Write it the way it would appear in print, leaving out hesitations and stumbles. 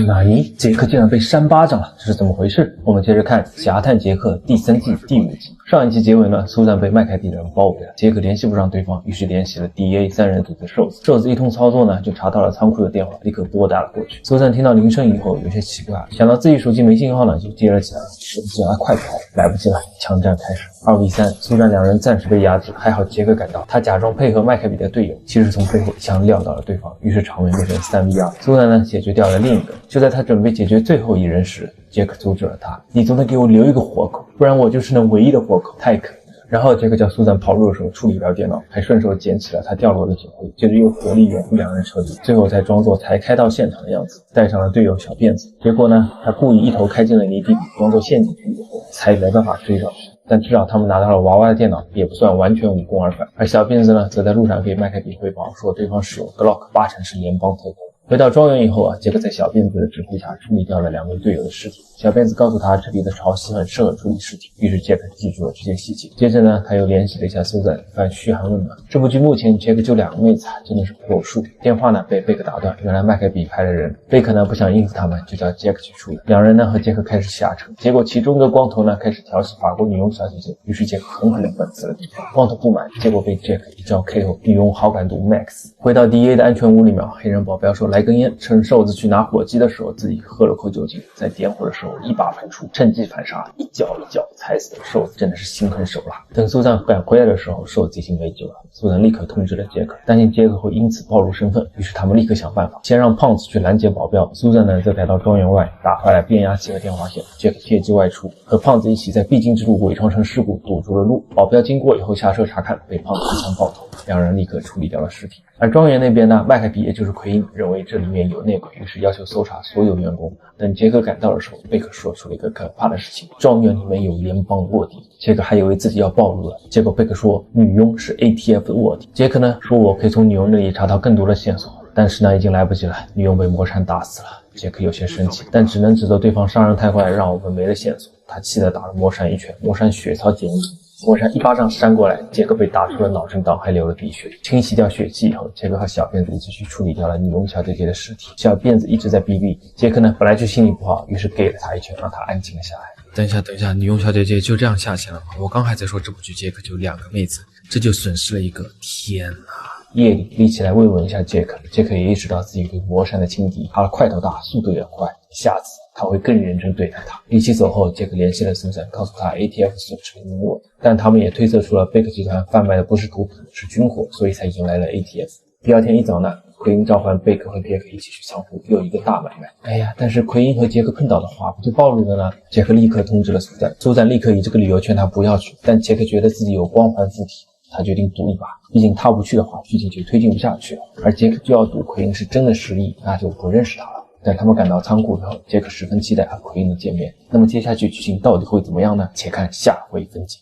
纳尼？杰克竟然被扇巴掌了，这是怎么回事？我们接着看《侠探杰克》第3季第5集。上一集结尾呢，苏珊被麦凯比的人包围了，杰克联系不上对方，于是联系了 DA 3人组的瘦子。瘦子一通操作呢，就查到了仓库的电话，立刻拨打了过去。苏珊听到铃声以后有些奇怪，想到自己手机没信号呢，就接了起来。手机叫他快跑，来不及了，枪战开始。2v3，苏珊2人暂时被压制，还好杰克赶到，他假装配合麦凯比的队友，其实从背后一枪撂倒了对方，于是场面变成3v2。苏珊呢解决掉了另一个，就在他准备解决最后一人时，杰克阻止了他，你总得给我留一个活口，不然我就是那唯一的活口，太可怜。然后杰克叫苏珊跑路的时候处理掉电脑，还顺手捡起了他掉落的警徽，接着又合力掩护2人撤离，最后才装作才开到现场的样子，带上了队友小辫子。结果呢，他故意一头开进了泥地里，装作陷进去以后，才没办法追上去。但至少他们拿到了娃娃的电脑，也不算完全无功而返。而小辫子呢，则在路上给麦凯比汇报说，对方使用 Glock 8成是联邦特工。回到庄园以后啊，杰克在小辫子的指挥下处理掉了2名队友的尸体。小辫子告诉他这里的潮汐很适合处理尸体，于是杰克记住了这些细节。接着呢，他又联系了一下苏珊，一番嘘寒问暖。这部剧目前杰克就2个妹子，真的是不够数。电话呢被贝克打断，原来麦凯比派了人，贝克呢不想应付他们，就叫杰克去处理。2人呢和杰克开始下车，结果其中一个光头呢开始调戏法国女佣小姐姐，于是杰克狠狠地粉死了对方。光头不满，结果被杰克一招 KO， 女佣好感度 max。回到 DA 的安全屋里面，黑人保镖说来根烟，趁瘦子去拿火机的时候自己喝了口酒精，在点火的时候一把喷出，趁机反杀，一脚一脚踩死了瘦子，真的是心狠手辣。等苏珊赶回来的时候，瘦子已经没救了。苏珊立刻通知了杰克，担心杰克会因此暴露身份，于是他们立刻想办法，先让胖子去拦截保镖，苏珊呢则改到庄园外打坏了变压器和电话线。杰克借机外出，和胖子一起在必经之路伪装成事故堵住了路，保镖经过以后下车查看，被胖子一枪爆头，2人立刻处理掉了尸体。而庄园那边呢，麦凯比也就是奎因认为这里面有内鬼，于是要求搜查所有员工。等杰克赶到的时候，贝克说出了一个可怕的事情，庄园里面有联邦卧底。杰克还以为自己要暴露了，结果贝克说女佣是 ATF 的卧底。杰克呢说我可以从女佣那里查到更多的线索，但是呢已经来不及了，女佣被魔山打死了。杰克有些生气，但只能指责对方杀人太快，让我们没了线索。他气得打了魔山一拳，魔山血槽减1，魔山一巴掌扇过来，杰克被打出了脑震荡，还流了鼻血。清洗掉血迹以后，杰克和小辫子一起去处理掉了女佣小姐姐的尸体。小辫子一直在逼逼杰克呢，本来就心里不好，于是给了他一拳，让他安静了下来。等一下，女佣小姐姐就这样下线了吗？我刚还在说这部剧杰克就2个妹子，这就损失了一个，天哪！夜里立起来慰问一下杰克，杰克也意识到自己对魔山的轻敌，他的块头大，速度也快，下次他会更认真对待他。一起走后，杰克联系了苏珊，告诉他 ATF 所持的卧底，但他们也推测出了贝克集团贩卖的不是毒品，是军火，所以才迎来了 ATF。第二天一早呢，奎因召唤贝克和杰克一起去仓库，又一个大买卖。哎呀，但是奎因和杰克碰到的话，不就暴露了呢？杰克立刻通知了苏珊，苏珊立刻以这个理由劝他不要去，但杰克觉得自己有光环附体，他决定赌一把，毕竟他不去的话，剧情就推进不下去了。而杰克就要赌奎因是真的失忆，那就不认识他了。等他们赶到仓库以后，杰克十分期待和奎因的见面。那么接下去剧情到底会怎么样呢？且看下回分解。